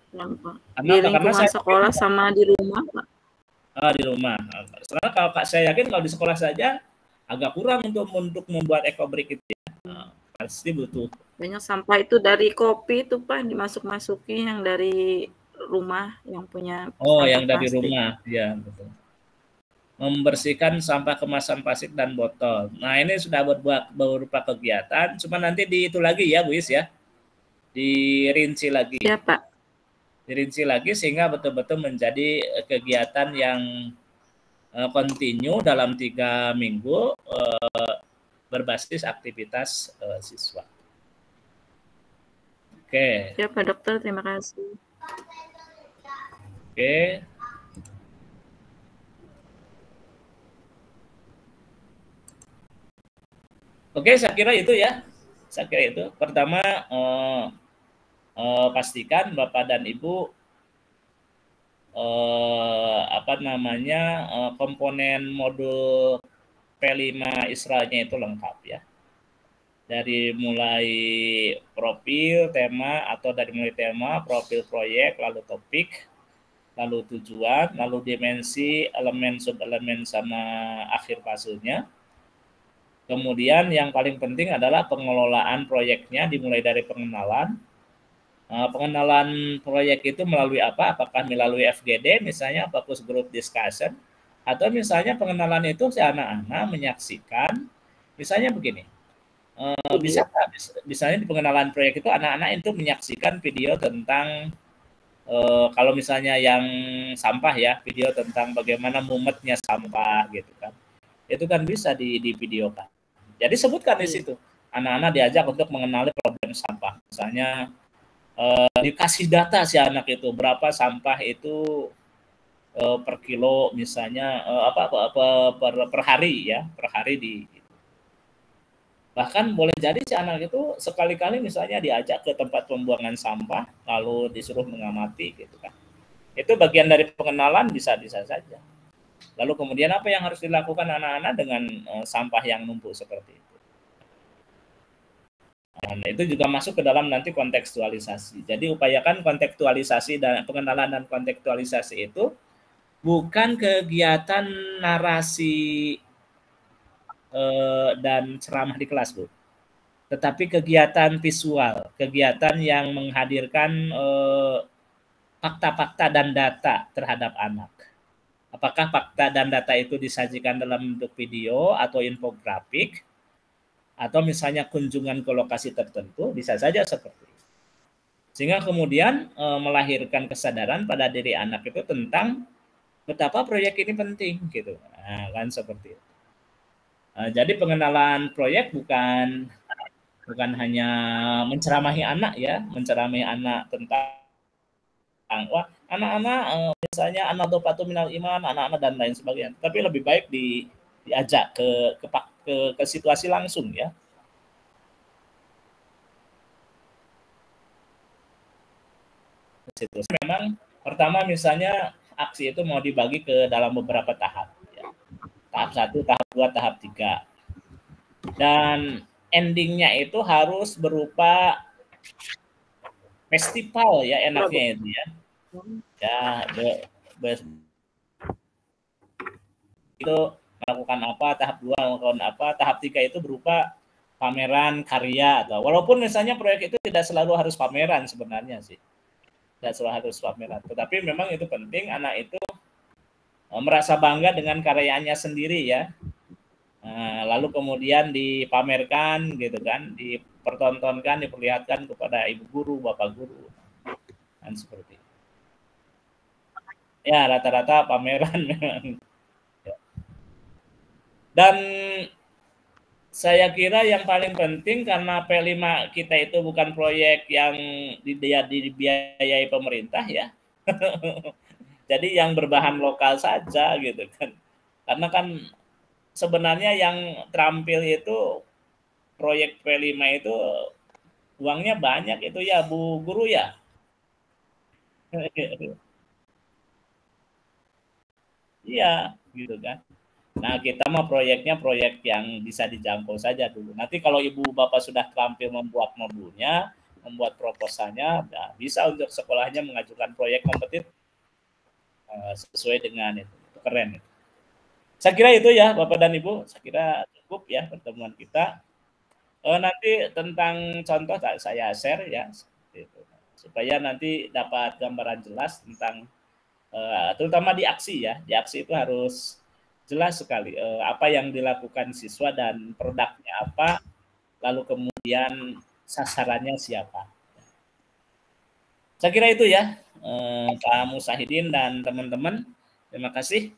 Di lingkungan sekolah sama di rumah, Pak. Di rumah. Karena kalau saya yakin kalau di sekolah saja agak kurang untuk membuat ekobrik itu ya. Pasti butuh. Banyak sampah itu dari kopi itu Pak dimasuk-masukin yang dari rumah yang punya Oh, sampah yang dari plastik. rumah, ya betul. Membersihkan sampah kemasan plastik dan botol. Nah, ini sudah berupa kegiatan, cuma nanti di itu lagi ya, Bu Is ya. Dirinci lagi. Iya, Pak. Dirinci lagi sehingga betul-betul menjadi kegiatan yang continue dalam 3 minggu berbasis aktivitas siswa. Oke. Ya Pak Dokter, terima kasih. Oke. Oke, saya kira itu ya. Saya kira itu. Pertama, pastikan Bapak dan Ibu komponen modul P5 Isranya itu lengkap ya. Dari mulai profil, tema, atau dari mulai tema, profil proyek, lalu topik, lalu tujuan, lalu dimensi, elemen, subelemen, sama akhir fasenya. Kemudian yang paling penting adalah pengelolaan proyeknya dimulai dari pengenalan. Pengenalan proyek itu melalui apa? Apakah melalui FGD misalnya, fokus group discussion, atau misalnya pengenalan itu si anak-anak menyaksikan, misalnya begini, misalnya di pengenalan proyek itu anak-anak itu menyaksikan video tentang kalau misalnya yang sampah ya, video tentang bagaimana mumetnya sampah gitu kan, itu kan bisa divideokan. Jadi sebutkan di situ, anak-anak diajak untuk mengenali problem sampah. Misalnya dikasih data si anak itu berapa sampah itu per kilo misalnya per hari ya, per hari bahkan boleh jadi si anak itu sekali-kali misalnya diajak ke tempat pembuangan sampah lalu disuruh mengamati gitu kan. Itu bagian dari pengenalan bisa saja. Lalu kemudian apa yang harus dilakukan anak-anak dengan sampah yang numpuk seperti itu. Nah, itu juga masuk ke dalam nanti kontekstualisasi. Jadi upayakan kontekstualisasi dan pengenalan dan kontekstualisasi itu bukan kegiatan narasi dan ceramah di kelas, Bu. Tetapi kegiatan visual, kegiatan yang menghadirkan fakta-fakta dan data terhadap anak. Apakah fakta dan data itu disajikan dalam bentuk video atau infografik, atau misalnya kunjungan ke lokasi tertentu, bisa saja seperti itu. Sehingga kemudian melahirkan kesadaran pada diri anak itu tentang betapa proyek ini penting, gitu. Nah, kan seperti itu. Jadi pengenalan proyek bukan hanya menceramahi anak ya, menceramahi anak tentang wah anak-anak misalnya anak dopatu minal iman, anak-anak dan lain sebagainya. Tapi lebih baik diajak ke situasi langsung ya. Memang pertama misalnya aksi itu mau dibagi ke dalam beberapa tahap. Ya. Tahap 1, tahap 2, tahap 3. Dan endingnya itu harus berupa festival ya enaknya itu ya. Ya, itu melakukan apa, tahap 2 melakukan apa, tahap 3 itu berupa pameran karya atau walaupun misalnya proyek itu tidak selalu harus pameran sebenarnya sih. Tidak selalu harus pameran, tetapi memang itu penting anak itu merasa bangga dengan karyanya sendiri ya. Lalu kemudian dipamerkan gitu kan, dipertontonkan, diperlihatkan kepada ibu guru, bapak guru, dan seperti itu. Ya rata-rata pameran memang. Dan saya kira yang paling penting karena P5 kita itu bukan proyek yang dibiayai pemerintah ya. Jadi yang berbahan lokal saja gitu kan. Karena kan sebenarnya yang terampil itu proyek P5 itu uangnya banyak itu ya Bu Guru ya. Iya, gitu kan. Nah, kita mah proyeknya proyek yang bisa dijangkau saja dulu. Nanti kalau Ibu Bapak sudah terampil membuat modulnya, membuat proposalnya, nah, bisa untuk sekolahnya mengajukan proyek kompetitif sesuai dengan itu. Keren itu. Saya kira itu ya Bapak dan Ibu, saya kira cukup ya pertemuan kita. Nanti tentang contoh saya share ya, gitu. Supaya nanti dapat gambaran jelas tentang terutama di aksi ya. Di aksi itu harus jelas sekali apa yang dilakukan siswa dan produknya apa, lalu kemudian sasarannya siapa. Saya kira itu ya, Pak Musahidin dan teman-teman. Terima kasih.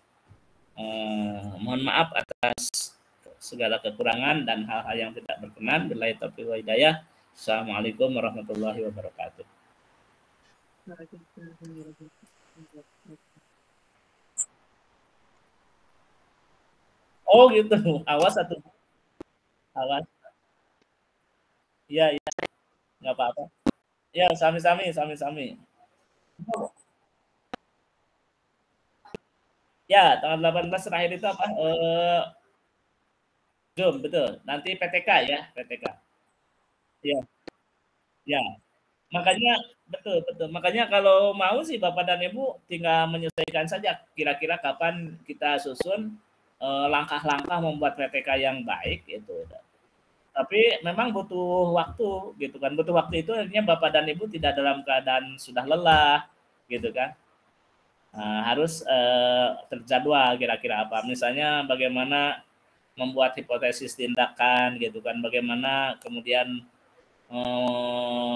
Mohon maaf atas segala kekurangan dan hal-hal yang tidak berkenan. Billahi taufiq wal hidayah. Assalamualaikum warahmatullahi wabarakatuh. Oh gitu, awas satu, awas. Iya, iya, nggak apa-apa. Ya, sami-sami. Ya, tanggal 18 terakhir itu apa? Zoom, betul. Nanti PTK ya, PTK. Iya. Ya. Makanya betul. Makanya kalau mau sih Bapak dan Ibu tinggal menyesuaikan saja kira-kira kapan kita susun langkah-langkah membuat PTK yang baik itu. Tapi memang butuh waktu gitu kan. Butuh waktu itu artinya Bapak dan Ibu tidak dalam keadaan sudah lelah gitu kan. Harus terjadwal kira-kira apa. Misalnya bagaimana membuat hipotesis tindakan gitu kan. Bagaimana kemudian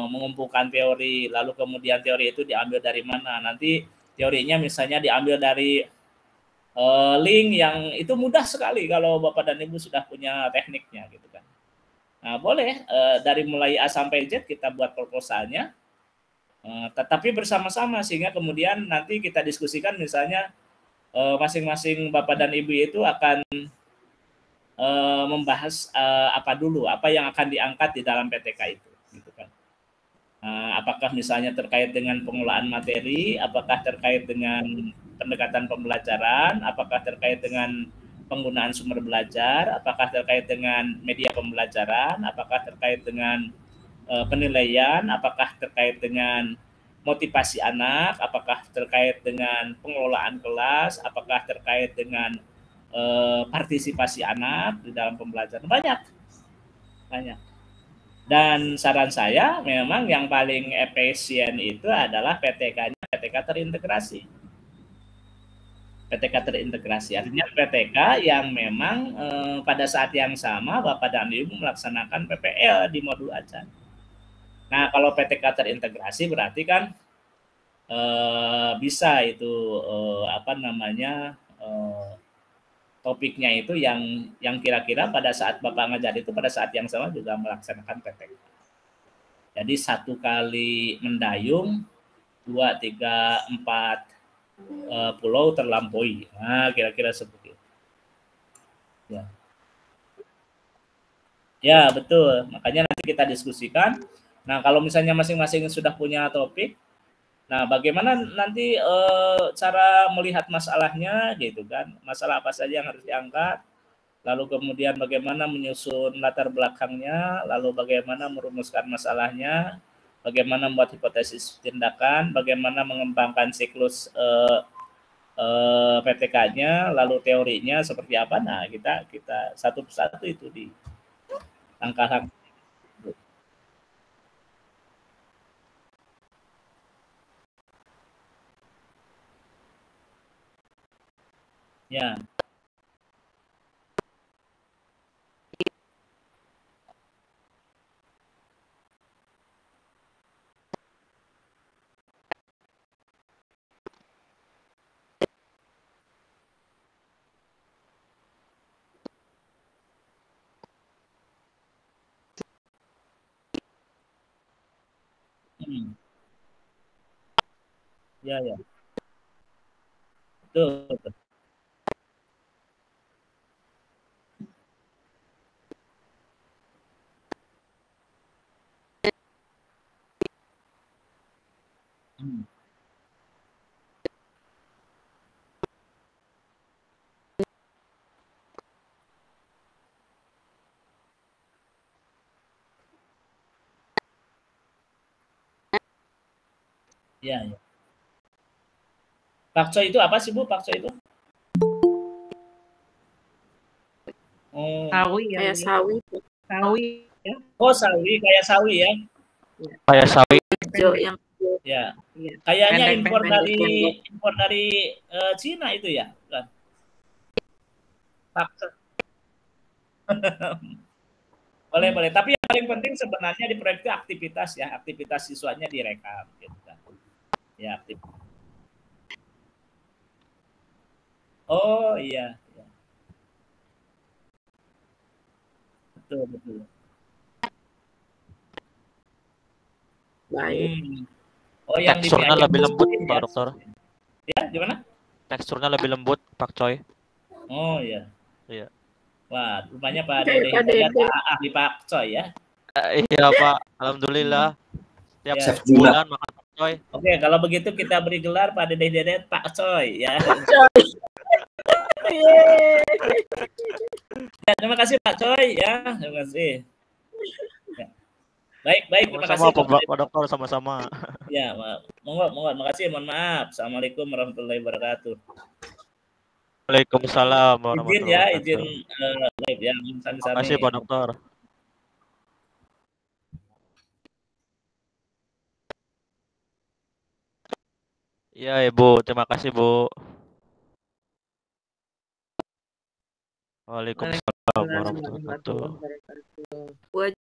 mengumpulkan teori, lalu kemudian teori itu diambil dari mana. Nanti teorinya misalnya diambil dari link yang itu mudah sekali kalau Bapak dan Ibu sudah punya tekniknya gitu kan. Nah, boleh dari mulai A sampai Z kita buat proposalnya, tetapi bersama-sama sehingga kemudian nanti kita diskusikan misalnya masing-masing Bapak dan Ibu itu akan membahas apa dulu, apa yang akan diangkat di dalam PTK itu, gitu kan. Apakah misalnya terkait dengan pengelolaan materi, apakah terkait dengan pendekatan pembelajaran, apakah terkait dengan penggunaan sumber belajar, apakah terkait dengan media pembelajaran, apakah terkait dengan penilaian, apakah terkait dengan motivasi anak, apakah terkait dengan pengelolaan kelas, apakah terkait dengan partisipasi anak di dalam pembelajaran. Banyak. Dan saran saya memang yang paling efisien itu adalah PTK-nya PTK terintegrasi. PTK terintegrasi artinya PTK yang memang pada saat yang sama Bapak dan Ibu melaksanakan PPL di modul aja. Nah, kalau PTK terintegrasi berarti kan bisa itu topiknya itu yang kira-kira pada saat Bapak ngajar itu pada saat yang sama juga melaksanakan PTK. Jadi 1 kali mendayung, 2, 3, 4 pulau terlampaui. Nah, kira-kira seperti itu. Ya. Ya, betul. Makanya nanti kita diskusikan. Nah, kalau misalnya masing-masing sudah punya topik, nah, bagaimana nanti cara melihat masalahnya gitu kan? Masalah apa saja yang harus diangkat? Lalu kemudian bagaimana menyusun latar belakangnya, lalu bagaimana merumuskan masalahnya, bagaimana membuat hipotesis tindakan, bagaimana mengembangkan siklus PTK-nya, lalu teorinya seperti apa? Nah, kita satu persatu itu di langkah-langkah. Ya. Ya. Betul. Ya. Pakcoy itu apa sih Bu? Pakcoy itu? Sawi ya. Kayak sawi. Sawi ya. Oh, sawi, kayak sawi ya. Kayak sawi. Hijau yang Ya. Iya. Kayaknya Pendek, impor pendek, dari Cina itu ya, kan? Boleh. Tapi yang paling penting sebenarnya di proyek itu aktivitas ya, aktivitas siswanya direkam gitu kan. Ya, aktivitas. Oh iya. Betul. baik. Oh, yang Teksturnya lebih lembut, Pak ya. Dokter. Ya, gimana? Teksturnya lebih lembut, Pak Coy. Oh iya. Iya. Wah, rupanya Pak Kayak Dede Pak Hidayat Dede. ahli Pak Coy ya. Iya, Pak. Alhamdulillah. Tiap Ya. bulan makan Pak Coy. Oke, kalau begitu kita beri gelar Pak Dede Hidayat Pak Coy ya. Ya, terima kasih Pak Coy ya. Terima kasih. Ya. Baik, terima kasih. Sama-sama Pak Dokter, sama-sama. Ya, monggo, makasih, mohon maaf. Assalamualaikum warahmatullahi wabarakatuh. Waalaikumsalam Izin warahmatullahi ya, wabarakatuh. izin live ya. Terima kasih Pak Dokter. Iya, Ibu. Terima kasih, Bu. Waalaikumsalam warahmatullahi wabarakatuh. Bu